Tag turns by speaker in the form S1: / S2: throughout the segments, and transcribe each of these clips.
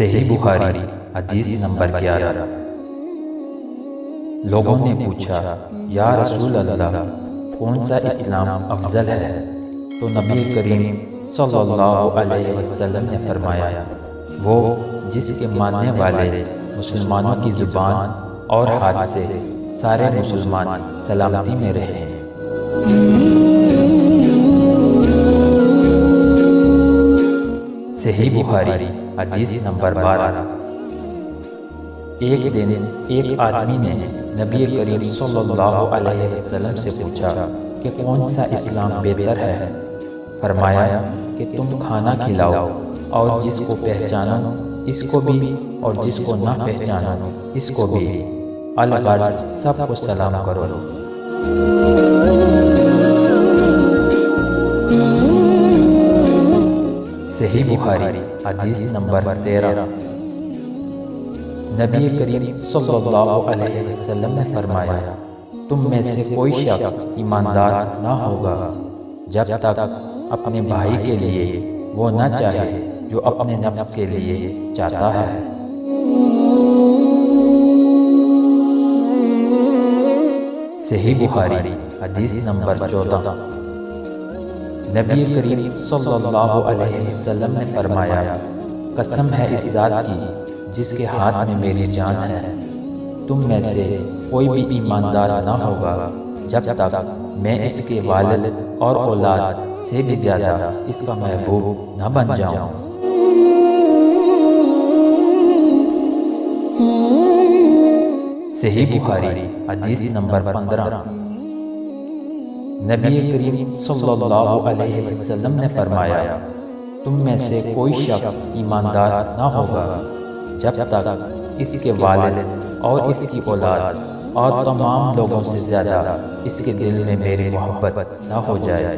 S1: صحیح بخاری حدیث نمبر 11۔ لوگوں نے پوچھا، یا رسول اللہ، کون سا اسلام افضل ہے؟ تو نبی کریم صلی اللہ علیہ وسلم نے فرمایا، وہ جس کے ماننے والے مسلمانوں کی زبان اور ہاتھ سے سارے مسلمان سلامتی میں رہیں۔ صحیح بخاری حدیث نمبر 12۔ ایک دن ایک آدمی نے نبی کریم صلی اللہ علیہ وسلم سے پوچھا کہ کون سا اسلام بہتر ہے؟ فرمایا کہ تم کھانا کھلاؤ اور جس کو پہچانو اس کو بھی اور جس کو نہ پہچانو اس کو بھی، الغرض سب کو سلام کرو۔ صحیح بخاری حدیث نمبر 13۔ نبی کریم صلی اللہ علیہ وسلم نے فرمایا، تم میں سے کوئی شخص ایماندار نہ ہوگا جب تک اپنے بھائی کے لیے وہ نہ چاہے جو اپنے نفس کے لیے چاہتا ہے۔ صحیح بخاری حدیث نمبر 14۔ نبی کریم صلی اللہ علیہ وسلم نے فرمایا، قسم ہے اس ذات کی جس کے ہاتھ میں میری جان ہے، تم میں سے کوئی بھی ایماندار نہ ہوگا جب تک میں اس کے والد اور اولاد سے بھی زیادہ اس کا محبوب نہ بن جاؤں۔ صحیح بخاری حدیث نمبر 15۔ نبی کریم صلی اللہ علیہ وسلم نے فرمایا، تم میں سے کوئی شخص ایماندار نہ ہوگا جب تک اس کے والد اور اس کی اولاد اور تمام لوگوں سے زیادہ اس کے دل میں میری محبت نہ ہو جائے۔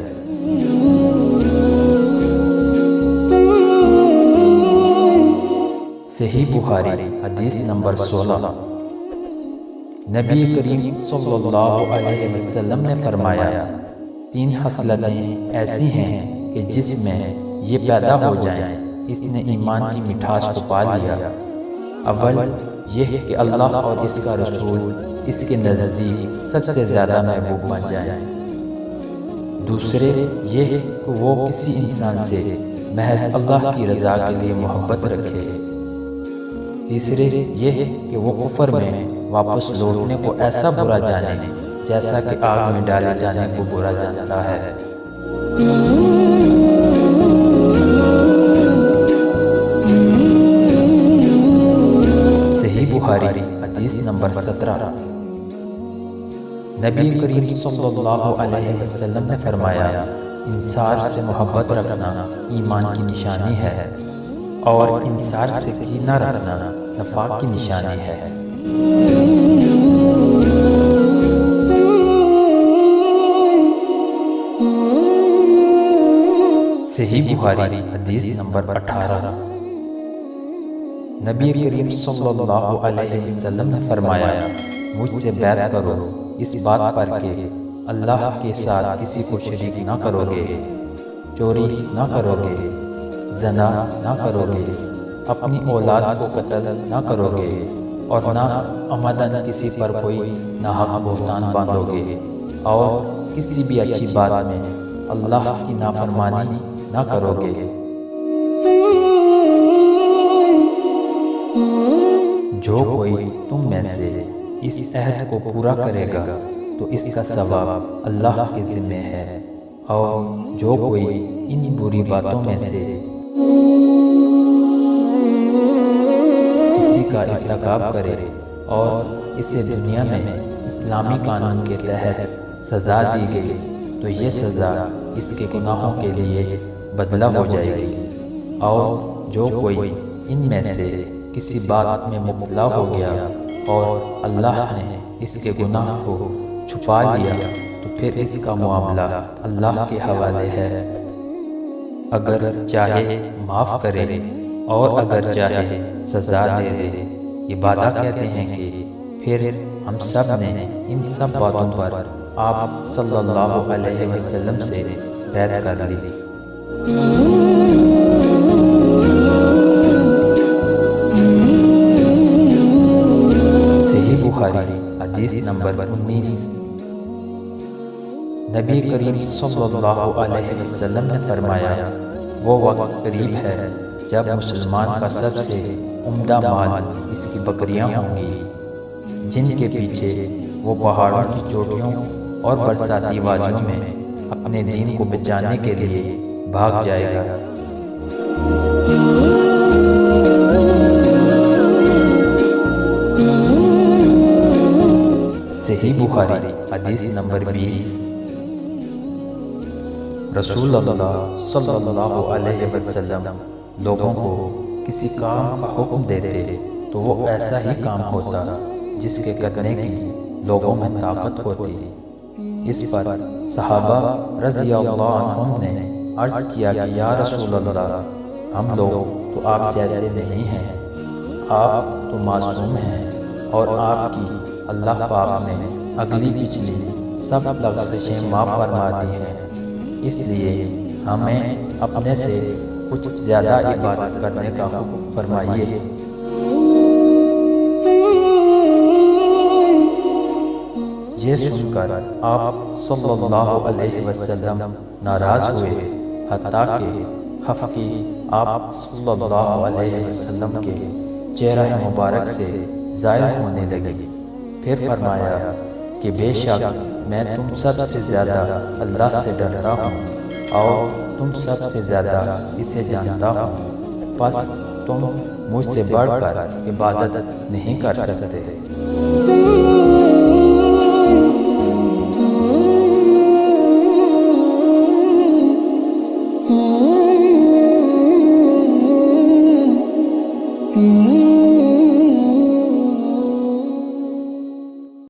S1: صحیح بخاری حدیث نمبر 16۔ نبی کریم صلی اللہ علیہ وسلم نے فرمایا، 3 خصلتیں ایسی ہیں کہ جس میں یہ پیدا ہو جائیں اس نے ایمان کی مٹھاس کو پا لیا۔ اول یہ کہ اللہ اور اس کا رسول اس کے نزدیک سب سے زیادہ محبوب بن جائیں۔ دوسرے یہ کہ وہ کسی انسان سے محض اللہ کی رضا کے لیے محبت رکھے۔ تیسرے یہ کہ وہ کفر میں واپس لوٹنے کو ایسا برا جانے جیسا کہ آگ میں ڈالے جانے کو برا جانتا ہے۔ صحیح بخاری حدیث نمبر 17۔ نبی کریم صلی اللہ علیہ وسلم نے فرمایا، انصار سے محبت رکھنا ایمان کی نشانی ہے اور انصار سے کینہ رکھنا نفاق کی نشانی ہے۔ صحیح بخاری حدیث نمبر 18۔ نبی کریم صلی اللہ علیہ وسلم نے فرمایا، مجھ سے بیعت کرو اس بات پر کہ اللہ کے ساتھ کسی کو شریک نہ کرو گے، چوری نہ کرو گے، زنا نہ کرو گے، اپنی اولاد کو قتل نہ کرو گے اور نہ عمدن کسی پر کوئی ناحق بہتان باندھو گے، اور کسی بھی اچھی بات میں اللہ کی نافرمانی نہ کرو گے۔ جو کوئی تم میں سے اس عہد کو پورا کرے گا تو اس کا ثواب اللہ کے ذمہ ہے، اور جو کوئی ان بری باتوں میں سے کسی کا ارتکاب کرے اور اسے دنیا میں اسلامی قانون کے تحت سزا دی گئی تو یہ سزا اس کے گناہوں کے لیے بدلہ ہو جائے گی، اور جو کوئی ان میں سے کسی بات میں مبتلا ہو گیا اور اللہ نے اس کے گناہ کو چھپا لیا تو پھر اس کا معاملہ اللہ کے حوالے ہے، اگر چاہے معاف کرے اور اگر چاہے سزا دے دے۔ یہ وعدہ کہتے ہیں کہ پھر ہم سب نے ان سب باتوں پر آپ صلی اللہ علیہ وسلم سے بیعت کر لی۔ نمبر 19۔ نبی کریم صلی اللہ علیہ وسلم نے فرمایا، وہ وقت قریب ہے جب مسلمان کا سب سے عمدہ مال اس کی بکریاں ہوں گی، جن کے پیچھے وہ پہاڑوں کی چوٹیوں اور برساتی وادیوں میں اپنے دین کو بچانے کے لیے بھاگ جائے گا۔ صحیح بخاری حدیث نمبر 20۔ رسول اللہ صلی اللہ علیہ وسلم لوگوں کو کسی کام کا حکم دیتے تو وہ ایسا ہی کام ہوتا جس کے کرنے کی لوگوں میں طاقت ہوتی۔ اس پر صحابہ رضی اللہ عنہم نے عرض کیا کہ یا رسول اللہ، ہم لوگ تو آپ جیسے نہیں ہیں، آپ تو معصوم ہیں اور آپ کی اللہ پاک نے اگلی پچھلی سب لغزشیں معاف فرما دی ہیں، اس لیے ہمیں اپنے سے کچھ زیادہ عبادت کرنے کا حکم فرمائیے۔ یہ سن کر آپ صلی اللہ علیہ وسلم ناراض ہوئے، حتیٰ کہ خفگی آپ صلی اللہ علیہ وسلم کے چہرہ مبارک سے ظاہر ہونے لگی۔ پھر فرمایا کہ بے شک میں تم سب سے زیادہ اللہ سے ڈرتا ہوں اور تم سب سے زیادہ اسے جانتا ہوں، پس تم مجھ سے بڑھ کر عبادت نہیں کر سکتے۔
S2: Mm-hmm.